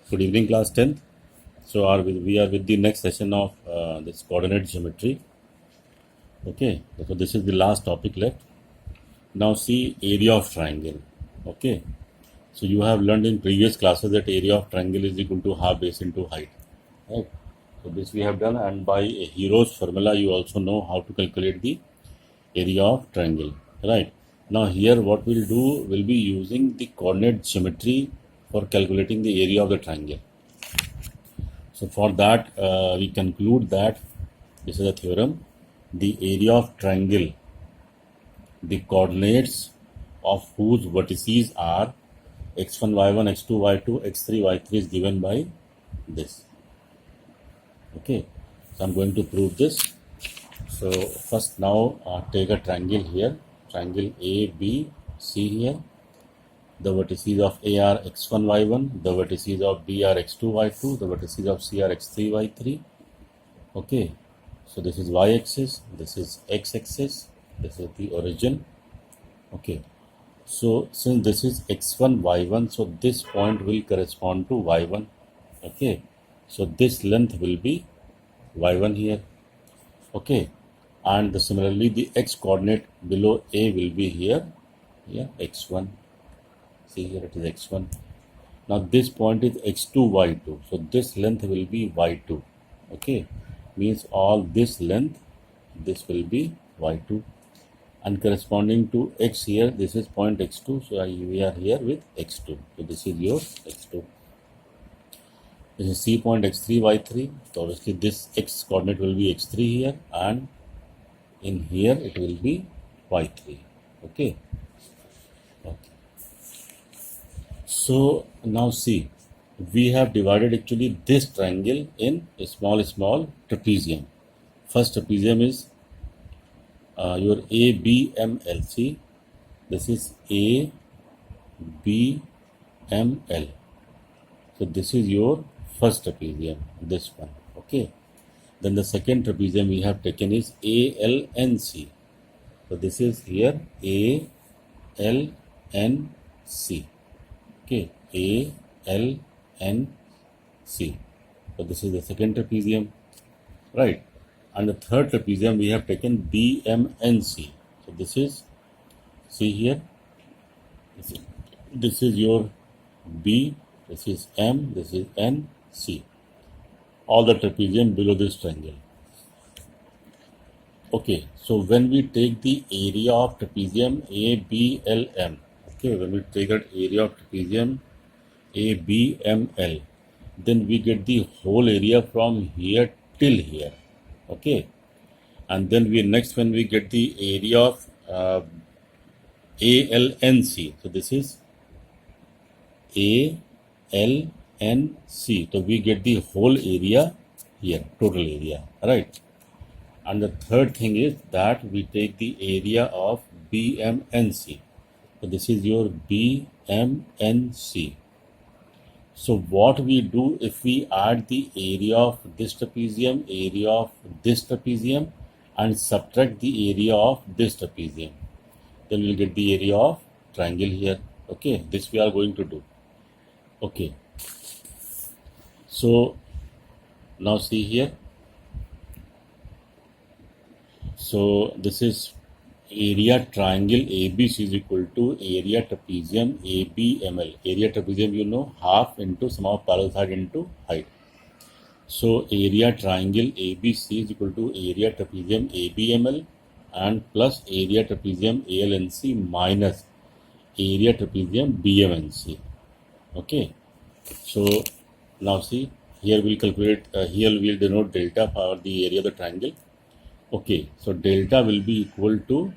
Good evening, class 10th. We are with the next session of this coordinate geometry. Okay, so this is the last topic left. Now see area of triangle. Okay, so you have learned in previous classes that area of triangle is equal to half base into height. Right. So this we have done, and by a Hero's formula you also know how to calculate the area of triangle. Right. Now here what we'll do will be using the coordinate geometry for calculating the area of the triangle. So for that, we conclude that this is a theorem. The area of triangle, the coordinates of whose vertices are x1, y1, x2, y2, x3, y3 is given by this. Okay, so I'm going to prove this. So first now take a triangle here, triangle ABC here. The vertices of A are x1, y1, the vertices of B are x2, y2, the vertices of C are x3, y3. Okay, so this is y-axis, this is x-axis, this is the origin. Okay, so since this is x1, y1, so this point will correspond to y1. Okay, so this length will be y1 here. Okay, and similarly the x coordinate below A will be here, x1. See here it is x1. Now this point is x2, y2, so this length will be y2. Okay, means all this length, this will be y2, and corresponding to x here, this is point x2, so we are here with x2. So this is your x2. This is C point x3, y3. So obviously this x coordinate will be x3 here, and in here it will be y3. Okay. So now see, we have divided actually this triangle in a small trapezium. First trapezium is your ABML. This is ABML. So this is your first trapezium, this one. Okay. Then the second trapezium we have taken is ALNC. So this is here ALNC. Okay, ALNC. So this is the second trapezium, right? And the third trapezium we have taken BMNC. So this is, see here, this is your B, this is M, this is N, C. All the trapezium below this triangle. Okay, so when we take the area of trapezium ABLM, okay, when we take an area of trapezium ABML, then we get the whole area from here till here. Okay, and then when we get the area of ALNC, so this is ALNC, so we get the whole area here, total area, right? And the third thing is that we take the area of BMNC. So this is your BMNC. So what we do, if we add the area of this trapezium, area of this trapezium, and subtract the area of this trapezium, then we'll get the area of triangle here. Okay, this we are going to do. Okay, so now see here. So this is area triangle ABC is equal to area trapezium ABML. Area trapezium, you know, half into sum of parallel side into height. So area triangle ABC is equal to area trapezium ABML and plus area trapezium ALNC minus area trapezium BMNC. Okay. So now see, here we'll calculate, here we'll denote delta for the area of the triangle. Okay, so delta will be equal to,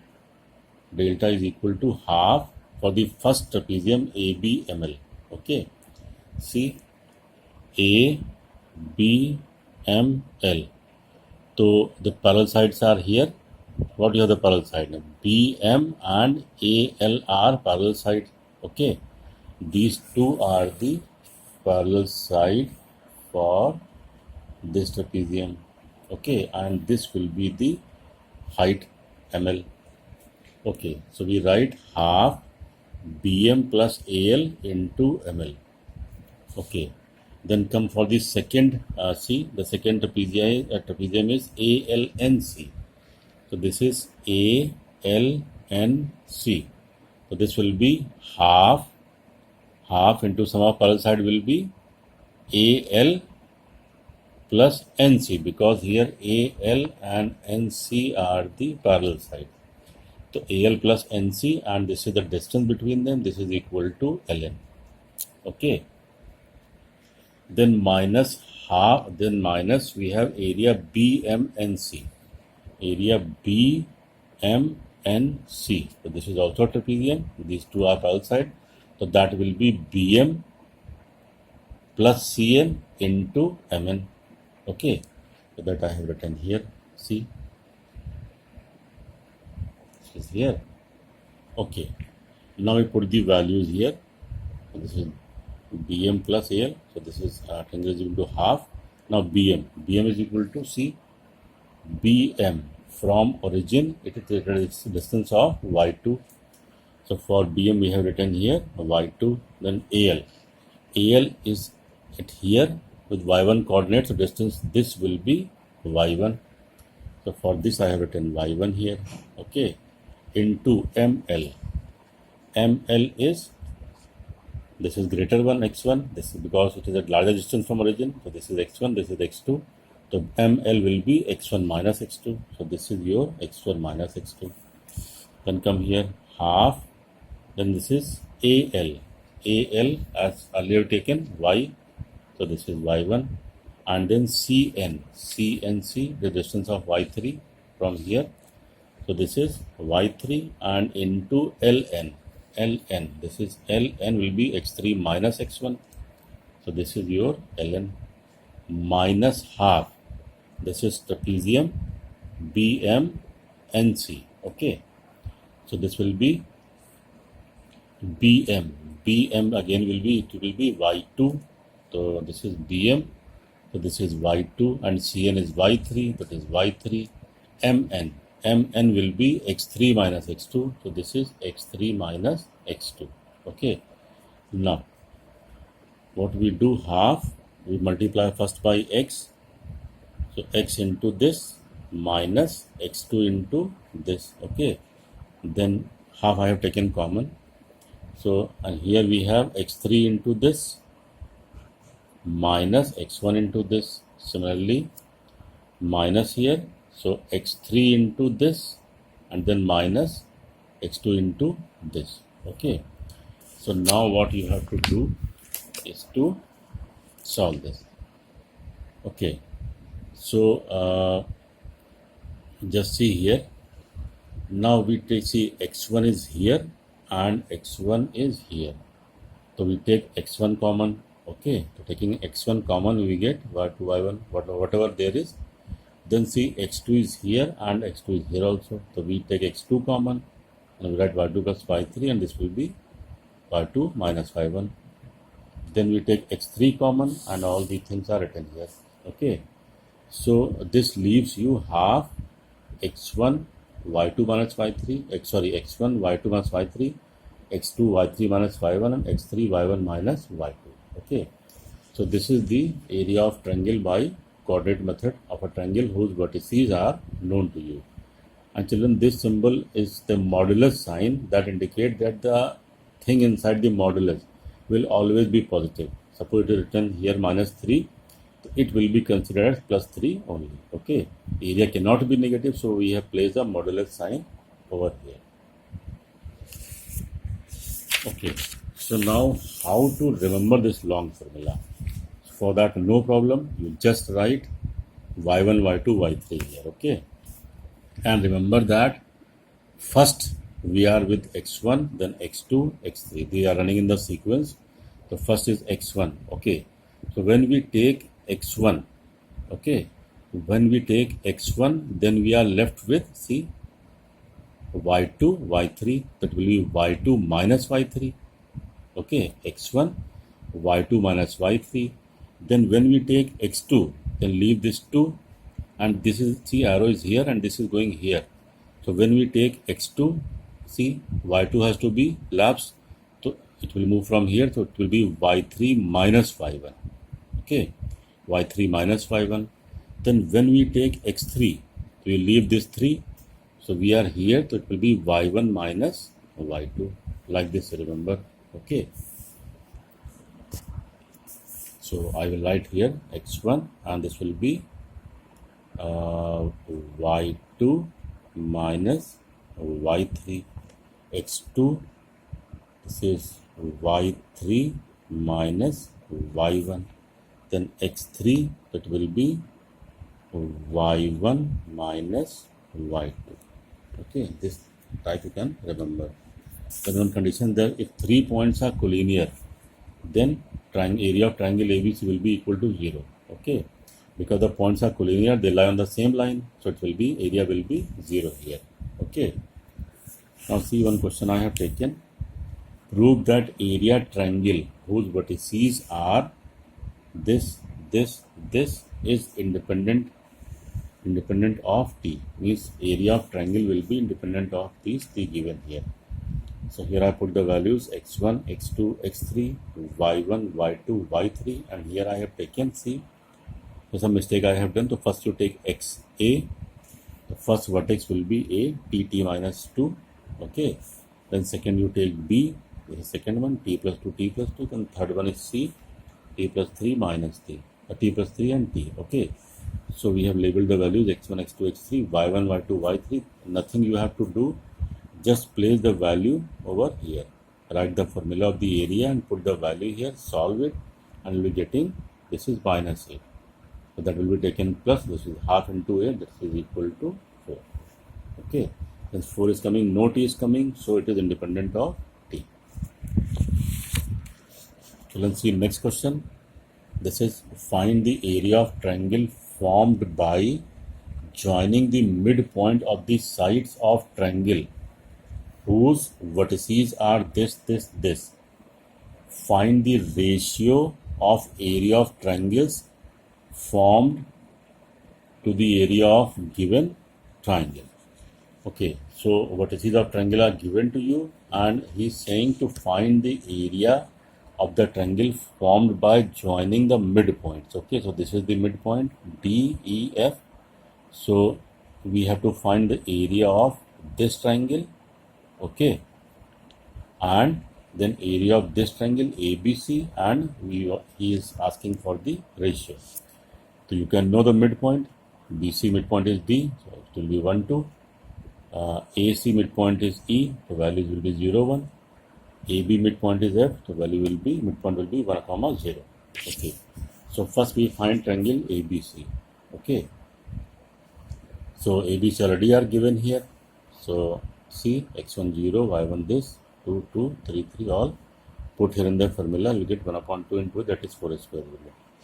delta is equal to half for the first trapezium ABML. Okay, see, ABML. So the parallel sides are here. What you have the parallel side? BM and AL are parallel sides. Okay, these two are the parallel side for this trapezium. Okay, and this will be the height ML. Okay, so we write half BM plus AL into ML. Okay, Then come for the second C. The second trapezium is ALNC. So this is ALNC. So this will be half into sum of parallel side will be AL plus NC, because here AL and NC are the parallel side. So AL plus NC, and this is the distance between them. This is equal to Ln. Okay. Then minus half. Then minus we have area BMNC. Area BMNC. So this is also trapezium. These two are parallel side. So that will be BM plus CN into MN. Okay. So that I have written here. See. This is here. Okay. Now we put the values here. So this is BM plus AL. So this is triangle is equal to half. Now BM is equal to C. BM from origin, it is the distance of Y2. So for BM we have written here Y2. Then AL is at here with Y1 coordinates. So distance this will be Y1. So for this I have written Y1 here. Okay. Into ML. ML is, this is greater than x1. This is because it is at larger distance from origin. So this is x1, this is x2. So ML will be x1 minus x2. So this is your x1 minus x2. Then come here half. Then this is AL. AL as earlier taken y. So this is y1. And then CN. CNC, the distance of y3 from here. So this is y3 and into LN. LN. This is LN will be x3 minus x1. So this is your LN minus half. This is trapezium BMNC. Okay. So this will be BM. BM again will be, it will be y2. So this is BM. So this is y2 and CN is y3. That is y3. MN. MN will be x3 minus x2. So this is x3 minus x2. Okay. Now, what we do half, we multiply first by x. So x into this minus x2 into this. Okay. Then half I have taken common. So, and here we have x3 into this minus x1 into this. Similarly, minus here. So x3 into this and then minus x2 into this. Okay. So now what you have to do is to solve this. Okay. So just see here. Now we see x1 is here and x1 is here. So we take x1 common. Okay. So taking x1 common, we get y2, y1, whatever there is. Then see x2 is here and x2 is here also. So we take x2 common and we write y2 plus y3 and this will be y2 minus y1. Then we take x3 common and all the things are written here. Okay. So this leaves you half x1 y2 minus y3, x1 y2 minus y3, x2 y3 minus y1 and x3 y1 minus y2. Okay. So this is the area of triangle by coordinate method of a triangle whose vertices are known to you. And children, this symbol is the modulus sign that indicate that the thing inside the modulus will always be positive. Suppose it is written here minus 3, it will be considered as plus 3 only. Okay. Area cannot be negative, so we have placed a modulus sign over here. Okay. So now how to remember this long formula? For that, no problem. You just write y1, y2, y3 here. Okay. And remember that first we are with x1, then x2, x3. They are running in the sequence. So first is x1. Okay. So when we take x1, okay, when we take x1, then we are left with, see, y2, y3. That will be y2 minus y3. Okay. x1, y2 minus y3. Then when we take x2, then leave this 2 and this is, see, arrow is here and this is going here. So when we take x2, see, y2 has to be lapsed. So it will move from here. So it will be y3 minus y1. Okay, y3 minus y1. Then when we take x3, we leave this 3. So we are here, so it will be y1 minus y2, like this, remember. Okay. So I will write here x1 and this will be y2 minus y3, x2, this is y3 minus y1, then x3, that will be y1 minus y2. Okay, this type you can remember. Then one condition that if 3 points are collinear, then area of triangle ABC will be equal to 0. Okay, because the points are collinear, they lie on the same line, so it will be, area will be 0 here. Okay, now see one question I have taken. Prove that area triangle whose vertices are this is independent of T. Means area of triangle will be independent of these T given here. So here I put the values x1, x2, x3, y1, y2, y3, and here I have taken, see, there's a mistake I have done. So first you take x a, the first vertex will be a, t minus 2. Okay, then second you take b, this is second one, t plus 2, t plus 2, then third one is c, t plus 3 minus t, t plus 3 and t. Okay, so we have labeled the values x1, x2, x3, y1, y2, y3. Nothing you have to do, just place the value over here. Write the formula of the area and put the value here, solve it, and you will be getting, this is minus 8. So that will be taken plus, this is half into 8, that is equal to 4. Okay, since 4 is coming, no t is coming, so it is independent of t. So let's see next question. This is find the area of triangle formed by joining the midpoint of the sides of triangle whose vertices are this. Find the ratio of area of triangles formed to the area of given triangle. Okay, so vertices of triangle are given to you and he is saying to find the area of the triangle formed by joining the midpoints. Okay, so this is the midpoint D, E, F. So we have to find the area of this triangle. Okay, and then area of this triangle ABC, and he is asking for the ratio. So you can know the midpoint. BC midpoint is D, so it will be 1, 2. AC midpoint is E, the values will be 0, 1. AB midpoint is F, the value will be, midpoint will be 1, 0. Okay, so first we find triangle ABC. Okay, so ABC already are given here. So see, x1 0, y1 this, 2 2, 3 3, all put here in the formula, you get 1/2 into it, that is 4 square.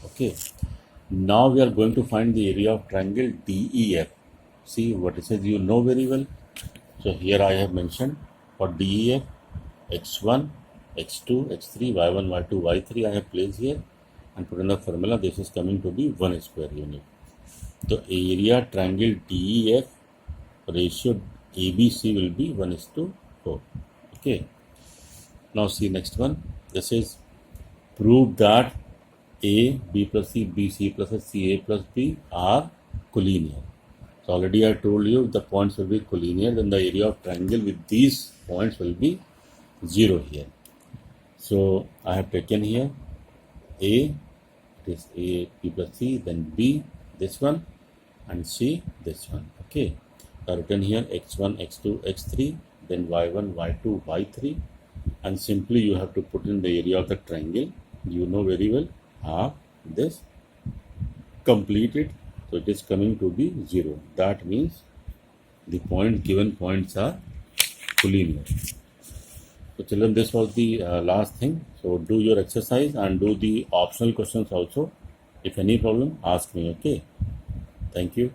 Okay, now we are going to find the area of triangle DEF. See what it says, you know very well. So here I have mentioned for DEF, x1, x2, x3, y1, y2, y3 I have placed here and put in the formula. This is coming to be 1 square unit. The area triangle DEF ratio ABC will be 1:4. Okay, now see next one. This is prove that A, B plus C, B, C plus C, C, A plus B are collinear. So already I told you the points will be collinear, then the area of triangle with these points will be 0 here. So I have taken here A, this A, B plus C, then B, this one, and C, this one. Okay, I written here x1, x2, x3, then y1, y2, y3, and simply you have to put in the area of the triangle. You know very well, half this, complete it, so it is coming to be 0. That means the given points are collinear. So children, this was the last thing. So do your exercise and do the optional questions also. If any problem, ask me. Okay, thank you.